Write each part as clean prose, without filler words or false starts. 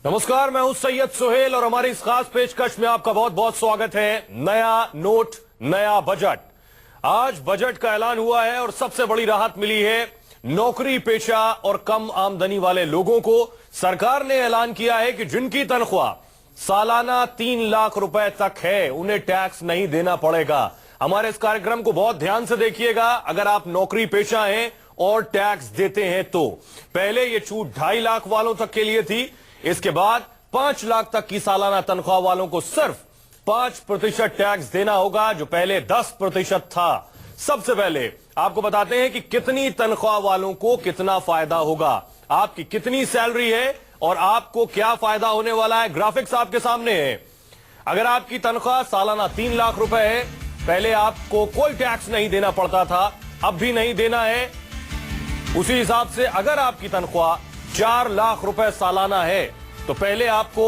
नमस्कार, मैं हूं सैयद सुहेल और हमारी इस खास पेशकश में आपका बहुत बहुत स्वागत है। नया नोट, नया बजट। आज बजट का ऐलान हुआ है और सबसे बड़ी राहत मिली है नौकरी पेशा और कम आमदनी वाले लोगों को। सरकार ने ऐलान किया है कि जिनकी तनख्वाह सालाना 3 लाख रुपए तक है उन्हें टैक्स नहीं देना पड़ेगा। हमारे इस कार्यक्रम को बहुत ध्यान से देखिएगा। अगर आप नौकरी पेशा हैं और टैक्स देते हैं तो पहले ये छूट 2.5 लाख वालों तक के लिए थी। इसके बाद 5 लाख तक की सालाना तनख्वाह वालों को सिर्फ 5% टैक्स देना होगा, जो पहले 10% था। सबसे पहले आपको बताते हैं कि कितनी तनख्वाह वालों को कितना फायदा होगा, आपकी कितनी सैलरी है और आपको क्या फायदा होने वाला है। ग्राफिक्स आपके सामने है। अगर आपकी तनख्वाह सालाना 3 लाख रुपए है, पहले आपको कोई टैक्स नहीं देना पड़ता था, अब भी नहीं देना है। उसी हिसाब से अगर आपकी तनख्वाह 4 लाख रुपए सालाना है तो पहले आपको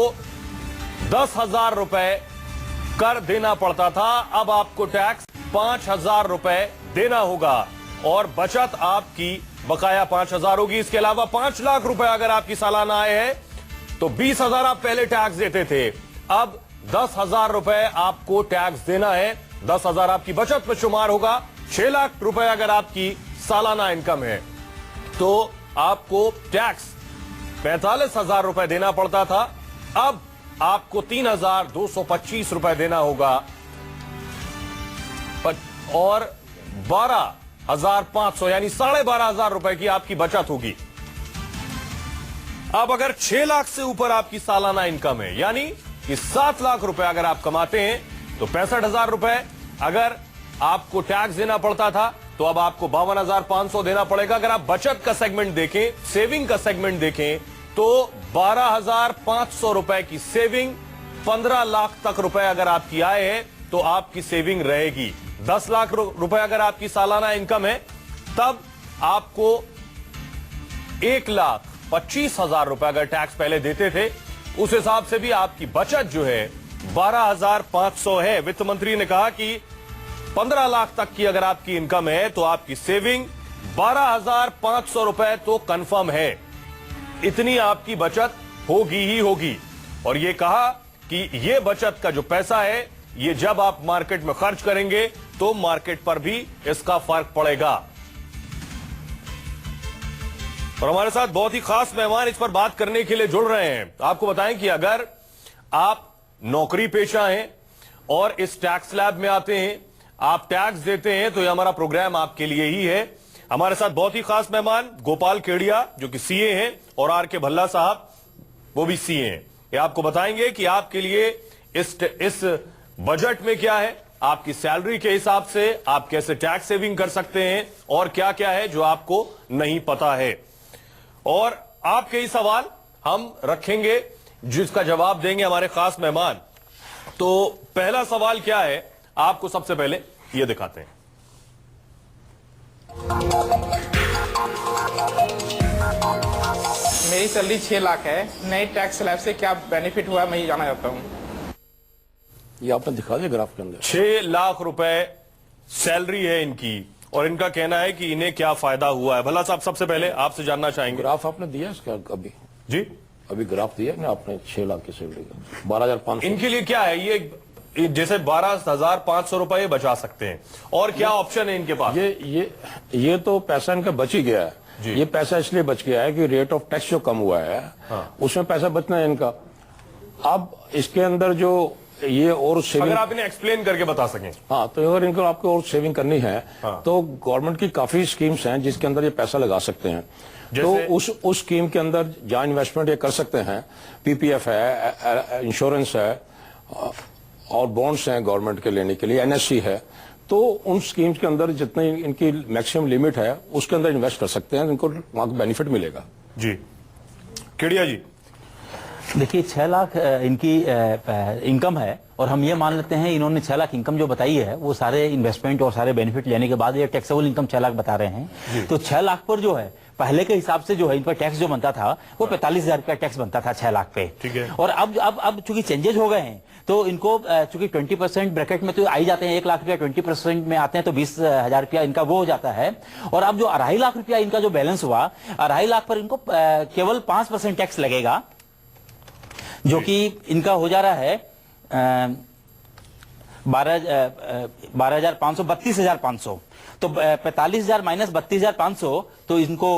10,000 रुपए कर देना पड़ता था, अब आपको टैक्स 5,000 रुपए देना होगा और बचत आपकी बकाया 5,000 होगी। इसके अलावा 5 लाख रुपए अगर आपकी सालाना आय है तो 20,000 आप पहले टैक्स देते थे, अब 10,000 रुपए आपको टैक्स देना है। 10,000 आपकी बचत में शुमार होगा। 6 लाख रुपए अगर आपकी सालाना इनकम है तो आपको टैक्स 45,000 रुपए देना पड़ता था, अब आपको 3,225 रुपए देना होगा और 12,500 यानी 12,500 रुपए की आपकी बचत होगी। अब अगर 6 लाख से ऊपर आपकी सालाना इनकम है यानी कि 7 लाख रुपए अगर आप कमाते हैं तो 65,000 रुपए अगर आपको टैक्स देना पड़ता था तो अब आपको 52,500 देना पड़ेगा। अगर आप बचत का सेगमेंट देखें, सेविंग का सेगमेंट देखें तो 12,500 रुपए की सेविंग, 15 लाख तक रुपए अगर आपकी आय है तो आपकी सेविंग रहेगी। 10 लाख रुपए अगर आपकी सालाना इनकम है तब आपको 1,25,000 रुपए अगर टैक्स पहले देते थे, उस हिसाब से भी आपकी बचत जो है 12,500 है। वित्त मंत्री ने कहा कि 15 लाख तक की अगर आपकी इनकम है तो आपकी सेविंग 12,500 रुपए तो कंफर्म है। इतनी आपकी बचत होगी ही होगी और यह कहा कि यह बचत का जो पैसा है ये जब आप मार्केट में खर्च करेंगे तो मार्केट पर भी इसका फर्क पड़ेगा। और हमारे साथ बहुत ही खास मेहमान इस पर बात करने के लिए जुड़ रहे हैं। आपको बताएं कि अगर आप नौकरी पेशा हैं और इस टैक्स स्लैब में आते हैं, आप टैक्स देते हैं, तो यह हमारा प्रोग्राम आपके लिए ही है। हमारे साथ बहुत ही खास मेहमान गोपाल केडिया जो कि सीए हैं और आर.के. भल्ला साहब वो भी सीए हैं। ये आपको बताएंगे कि आपके लिए इस बजट में क्या है, आपकी सैलरी के हिसाब से आप कैसे टैक्स सेविंग कर सकते हैं और क्या क्या है जो आपको नहीं पता है। और आपके ही सवाल हम रखेंगे जिसका जवाब देंगे हमारे खास मेहमान। तो पहला सवाल क्या है, आपको सबसे पहले यह दिखाते हैं। मेरी सैलरी 6 लाख है, नए टैक्स स्लैब से क्या बेनिफिट हुआ मैं ये जानना चाहता हूँ। ये आपने दिखा दिया ग्राफ के अंदर। 6 लाख रुपए सैलरी है इनकी और इनका कहना है कि इन्हें क्या फायदा हुआ है। भला साहब, सबसे पहले आपसे जानना चाहेंगे। ग्राफ आपने दिया इसका अभी? जी, अभी ग्राफ दिया ना आपने 6 लाख की सैलरी का 12,500। इनके लिए क्या है ये जैसे 12,500 रुपए बचा सकते हैं और क्या ऑप्शन है इनके पास? ये तो पैसा इनका बच ही गया है। ये पैसा इसलिए बच गया है कि रेट ऑफ टैक्स जो कम हुआ है, उसमें पैसा बचना है इनका। अब इसके अंदर जो ये और सेविंग, अगर आप इन्हें एक्सप्लेन करके बता सकें। हाँ, तो अगर इनको आपको और सेविंग करनी है तो गवर्नमेंट की काफी स्कीम्स हैं जिसके अंदर ये पैसा लगा सकते हैं। तो उस स्कीम के अंदर जहां इन्वेस्टमेंट ये कर सकते हैं, पीपीएफ है, इंश्योरेंस है और बॉन्ड्स हैं गवर्नमेंट के लेने के लिए, एनएससी है। तो उन स्कीम्स के अंदर जितनी इनकी मैक्सिमम लिमिट है उसके अंदर इन्वेस्ट कर सकते हैं, इनको वहां बेनिफिट मिलेगा। जी, केडिया जी। देखिए 6 लाख इनकी इनकम है और हम ये मान लेते हैं इन्होंने 6 लाख इनकम जो बताई है वो सारे इन्वेस्टमेंट और सारे बेनिफिट लेने के बाद ये टैक्सेबल इनकम 6 लाख बता रहे हैं। तो 6 लाख पर जो है पहले के हिसाब से जो है इन पर टैक्स जो बनता था वो 45,000 का टैक्स बनता था 6 लाख पे। ठीक है। और अब चूंकि चेंजेस हो गए हैं तो इनको चूंकि 20% ब्रैकेट में तो आई जाते हैं, 1 लाख रुपया 20% में आते हैं तो 20,000 रुपया इनका वो हो जाता है। और अब जो 2.5 लाख रुपया इनका जो बैलेंस हुआ, 2.5 लाख पर इनको केवल 5% टैक्स लगेगा जो कि इनका हो जा रहा है 12,500 32,500। तो 45,000 माइनस 32,500 तो इनको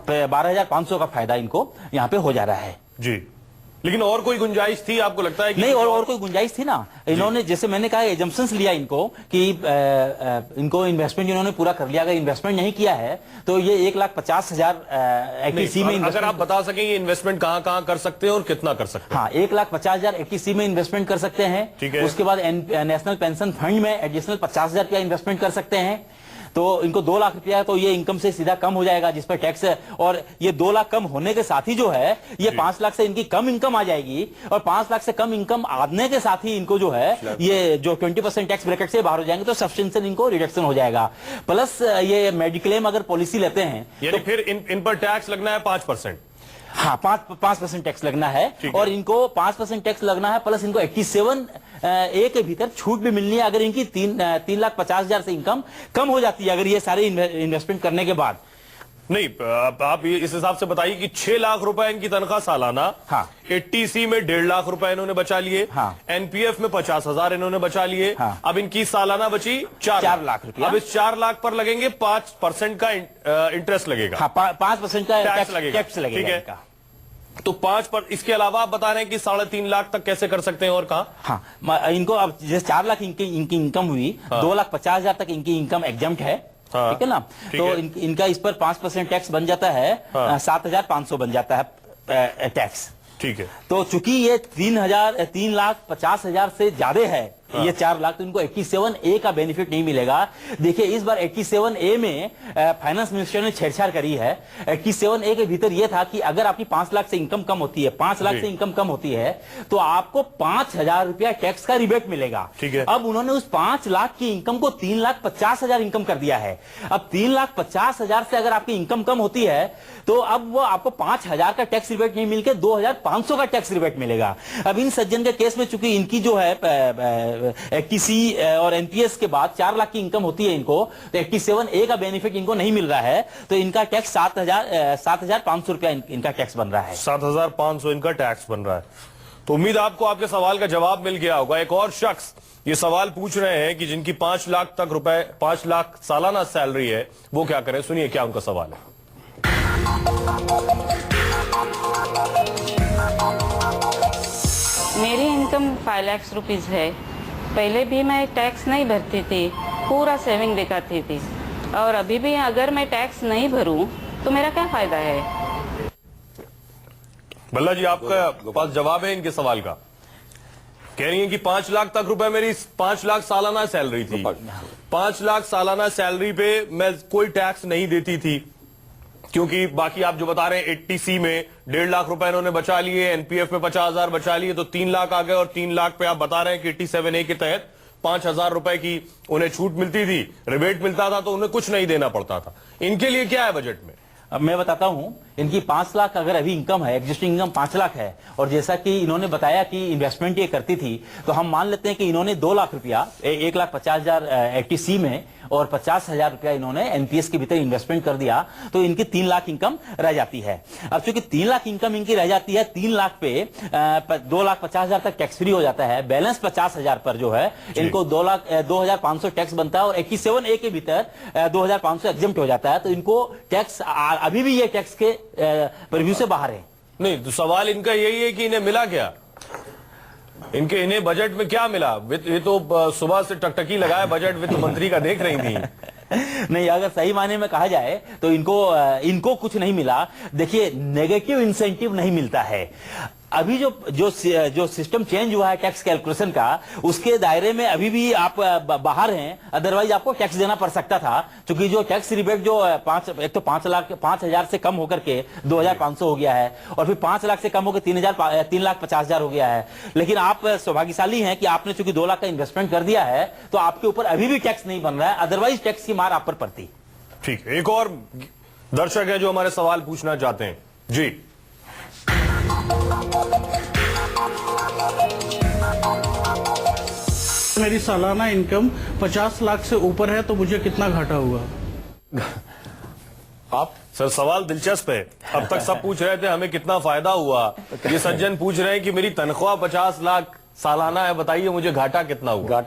12,500 का फायदा इनको यहाँ पे हो जा रहा है जी। लेकिन और कोई गुंजाइश थी आपको लगता है कि नहीं? और कोई गुंजाइश थी ना। इन्होंने जैसे मैंने कहा एजम्पशंस लिया इनको कि इनको इन्वेस्टमेंट इन्होंने पूरा कर लिया। अगर इन्वेस्टमेंट नहीं किया है तो ये 1,50,000 एकीसी में अगर आप बता सकें ये इन्वेस्टमेंट कहां कहां कर सकते हैं और कितना कर सकते हैं? हाँ, 1,50,000 एकीसी में इन्वेस्टमेंट कर सकते हैं। ठीक है। उसके बाद नेशनल पेंशन फंड में एडिशनल 50,000 रुपया इन्वेस्टमेंट कर सकते हैं। तो इनको 2 लाख रुपया तो ये इनकम से सीधा कम हो जाएगा जिस पर टैक्स है। और ये 2 लाख कम होने के साथ ही जो है ये 5 लाख से इनकी कम इनकम आ जाएगी। और 5 लाख से कम इनकम आने के साथ ही इनको जो है ये जो 20% टैक्स ब्रैकेट से बाहर हो जाएंगे तो सब्सटेंशियल इनको रिडक्शन हो जाएगा। प्लस ये मेडिक्लेम अगर पॉलिसी लेते हैं यानी फिर इन पर टैक्स लगना है 5%। हाँ, 5% टैक्स लगना है। और इनको 5% टैक्स लगना है प्लस इनको 87A के भीतर छूट भी मिलनी है अगर इनकी 3,50,000 से इनकम कम हो जाती है अगर ये सारे इन्वेस्टमेंट करने के बाद। नहीं, आप इस हिसाब से बताइए कि 6 लाख रुपए इनकी तनख्वाह सालाना। हाँ। 80C में 1.5 लाख रुपए इन्होंने बचा लिए। हाँ। NPF में 50,000 इन्होंने बचा लिए। हाँ। अब इनकी सालाना बची 4 लाख रुपया। अब इस 4 लाख पर लगेंगे 5% का इंटरेस्ट लगेगा। हाँ, 5% का टैक्स लगेगा। ठीक है। तो 5 पर इसके अलावा आप बता रहे हैं कि 3.5 लाख तक कैसे कर सकते हैं और कहा? हाँ, इनको अब जैसे 4 लाख इनकी इनकम हुई। हाँ। 2,50,000 तक इनकी इनकम एग्जम्प्ट है। हाँ। ठीक है ना? तो इनका इस पर 5% टैक्स बन जाता है। हाँ। 7,500 बन जाता है टैक्स। ठीक है। तो चूंकि ये 3,50,000 से ज्यादा है। हाँ। ये 4 लाख तो इनको 87A का बेनिफिट नहीं मिलेगा। देखिए इस बार 87A में फाइनेंस मिनिस्टर ने छेड़छाड़ करी है। 87A के भीतर यह था कि अगर आपकी 5 लाख से इनकम कम होती है 5 लाख से इनकम कम होती है तो आपको 5,000 रुपया टैक्स का रिबेट मिलेगा। ठीक है। अब उन्होंने उस 5 लाख की इनकम को 3,50,000 इनकम कर दिया है। अब 3,50,000 से अगर आपकी इनकम कम होती है तो अब वो आपको 5,000 का टैक्स रिबेट नहीं मिलकर 2,500 का टैक्स रिबेट मिलेगा। अब इन सज्जन के केस में चूंकि इनकी जो है 80C और NPS के बाद 4 लाख की इनकम होती है इनको तो 87A का बेनिफिट इनको नहीं मिल रहा है। तो इनका टैक्स 7,500 रुपया इनका टैक्स बन रहा है। 7,500 इनका टैक्स बन रहा है। तो उम्मीद आपको आपके सवाल का जवाब मिल गया होगा। एक और शख्स ये सवाल पूछ रहे हैं कि जिनकी 5 लाख तक रुपए 5 लाख सालाना सैलरी है वो क्या करें। सुनिए क्या उनका सवाल है। मेरी इनकम 5 लाख रुपीज है। पहले भी मैं टैक्स नहीं भरती थी, पूरा सेविंग दिखाती थी। और अभी भी अगर मैं टैक्स नहीं भरूं तो मेरा क्या फायदा है? भल्ला जी आपका पास जवाब है इनके सवाल का? कह रही हैं कि 5 लाख तक रुपए मेरी 5 लाख सालाना सैलरी थी। 5 लाख सालाना सैलरी पे मैं कोई टैक्स नहीं देती थी क्योंकि बाकी आप जो बता रहे हैं 80C में 1.5 लाख रुपए इन्होंने बचा लिए, NPF में 50,000 बचा लिए तो 3 लाख आ गए। और 3 लाख पे आप बता रहे हैं कि 87A के तहत 5,000 रुपए की उन्हें छूट मिलती थी, रिबेट मिलता था तो उन्हें कुछ नहीं देना पड़ता था। इनके लिए क्या है बजट में? अब मैं बताता हूं इनकी 5 लाख अगर अभी इनकम है, एग्जिस्टिंग इनकम 5 लाख है और जैसा कि इन्होंने बताया कि इन्वेस्टमेंट ये करती थी तो हम मान लेते हैं कि इन्होंने 2 लाख रुपया 1,50,000 80C में और 50,000 रुपया इन्होंने NPS के भीतर इन्वेस्टमेंट कर दिया तो इनकी 3 लाख इनकम रह जाती है। अब चूंकि 3 लाख इनकम इनकी रह जाती है 3 लाख पे 2,50,000 तक टैक्स फ्री हो जाता है। बैलेंस 50,000 पर जो है इनको 2,500 टैक्स बनता है और 87A के भीतर 2,500 एग्जम्प्ट हो जाता है। तो इनको टैक्स अभी भी ये टैक्स के प्रीव्यू से बाहर है। नहीं तो सवाल इनका यही है कि इन्हें मिला क्या? इन्हें बजट में क्या मिला? ये तो सुबह से टकटकी लगाए बजट वित्त मंत्री का देख रही थी। नहीं, अगर सही मायने में कहा जाए तो इनको कुछ नहीं मिला। देखिए नेगेटिव इंसेंटिव नहीं मिलता है। अभी जो सिस्टम चेंज हुआ है टैक्स कैलकुलेशन का उसके दायरे में अभी भी आप बाहर हैं। अदरवाइज आपको टैक्स देना पड़ सकता था क्योंकि जो टैक्स रिबेट जो एक तो 5,000 से कम होकर के 2,500 हो गया है और फिर 5 लाख से कम होकर 3,50,000 हो गया है। लेकिन आप सौभाग्यशाली हैं कि आपने चूंकि 2 लाख का इन्वेस्टमेंट कर दिया है तो आपके ऊपर अभी भी टैक्स नहीं बन रहा है। अदरवाइज टैक्स की मार आप पर पड़ती। ठीक है, एक और दर्शक है जो हमारे सवाल पूछना चाहते हैं। जी मेरी सालाना इनकम 50 लाख से ऊपर है तो मुझे कितना घाटा हुआ? आप सर सवाल दिलचस्प है। अब तक सब पूछ रहे थे हमें कितना फायदा हुआ, ये सज्जन पूछ रहे हैं कि मेरी तनख्वाह 50 लाख सालाना है, बताइए मुझे घाटा कितना हुआ।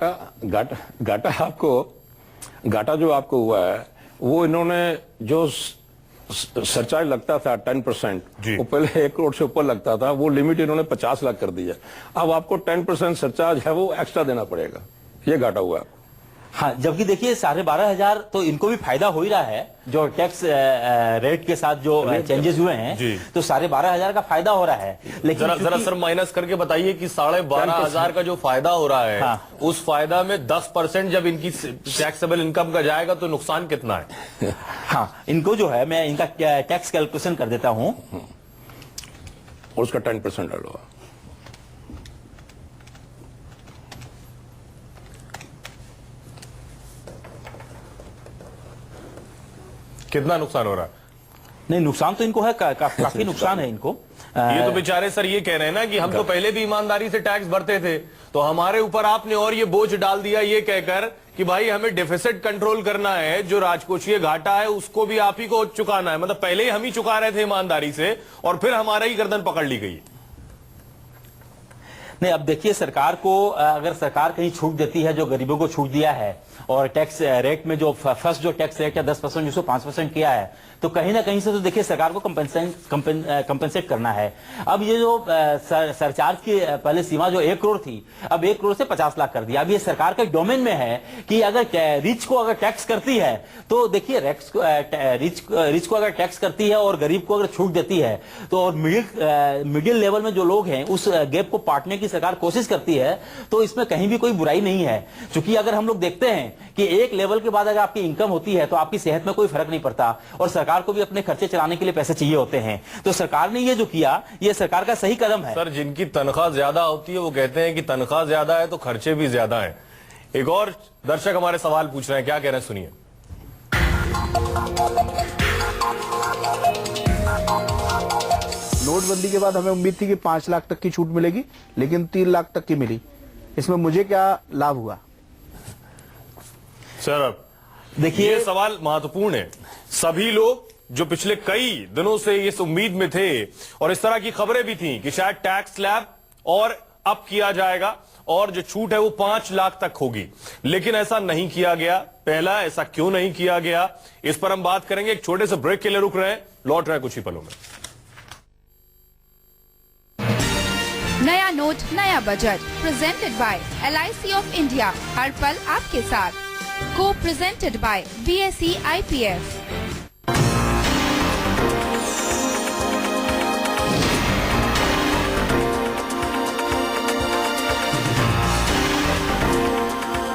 घाटा जो आपको हुआ है वो इन्होंने जो सरचार्ज लगता था 10%, वो पहले 1 करोड़ से ऊपर लगता था, वो लिमिट इन्होंने 50 लाख कर दिया। अब आपको 10% सरचार्ज है वो एक्स्ट्रा देना पड़ेगा, ये घाटा हुआ है। हाँ, जबकि देखिए 12,500 तो इनको भी फायदा हो ही रहा है, जो टैक्स रेट के साथ जो चेंजेस हुए हैं, तो 12,500 का फायदा हो रहा है। लेकिन जरा सर माइनस करके बताइए कि 12,500 का जो फायदा हो रहा है, हाँ। उस फायदा में 10% जब इनकी टैक्सेबल इनकम का जाएगा तो नुकसान कितना है? हाँ, इनको जो है मैं इनका टैक्स कैलकुलेशन कर देता हूं, और उसका 10% डालो। कितना नुकसान हो रहा है? नहीं, नुकसान तो इनको है, काफी नुकसान है इनको। ये तो बेचारे सर ये कह रहे हैं ना कि हम तो पहले भी ईमानदारी से टैक्स भरते थे, तो हमारे ऊपर आपने और ये बोझ डाल दिया ये कहकर कि भाई हमें डेफिसिट कंट्रोल करना है, जो राजकोषीय घाटा है उसको भी आप ही को चुकाना है। मतलब पहले ही हम ही चुका रहे थे ईमानदारी से और फिर हमारा ही गर्दन पकड़ ली गई। नहीं, अब देखिए सरकार को अगर सरकार कहीं छूट देती है, जो गरीबों को छूट दिया है, और टैक्स रेट में जो फर्स्ट जो टैक्स रेट है 10% जिसको 5% किया है, तो कहीं ना कहीं से तो देखिए सरकार को कंपेंसेट करना है। अब ये जो सरचार्ज की पहले सीमा जो 1 करोड़ थी, अब 1 करोड़ से 50 लाख कर दिया। अब ये सरकार के डोमेन में है कि अगर रिच को अगर टैक्स करती है, तो देखिए रिच को अगर टैक्स करती है और गरीब को अगर छूट देती है, तो और मिडिल लेवल में जो लोग हैं उस गैप को पाटने की सरकार कोशिश करती है, तो इसमें कहीं भी कोई बुराई नहीं है। क्योंकि अगर हम लोग देखते हैं कि एक लेवल के बाद अगर आपकी इनकम होती है तो आपकी सेहत में कोई फर्क नहीं पड़ता, और सरकार को भी अपने खर्चे चलाने के लिए पैसे चाहिए होते हैं। तो सरकार ने ये जो किया, ये सरकार का सही कदम है। सर जिनकी तनख्वाह ज्यादा होती है वो कहते हैं कि तनख्वाह ज्यादा है तो खर्चे भी ज्यादा हैं। एक और दर्शक हमारे सवाल पूछ रहे हैं, क्या कह रहे हैं सुनिए। नोटबंदी के बाद हमें उम्मीद थी कि 5 लाख तक की छूट मिलेगी, लेकिन 3 लाख तक की मिली। इसमें मुझे क्या लाभ हुआ? सर देखिए ये सवाल महत्वपूर्ण है। सभी लोग जो पिछले कई दिनों से इस उम्मीद में थे और इस तरह की खबरें भी थी कि शायद टैक्स स्लैब और अप किया जाएगा और जो छूट है वो 5 लाख तक होगी, लेकिन ऐसा नहीं किया गया। पहला, ऐसा क्यों नहीं किया गया, इस पर हम बात करेंगे। एक छोटे से ब्रेक के लिए रुक रहे हैं, लौट रहे हैं कुछ ही पलों में। नया नोट नया budget presented by LIC of India, हर पल आपके साथ। को प्रेजेंटेड बाय BSE IPF।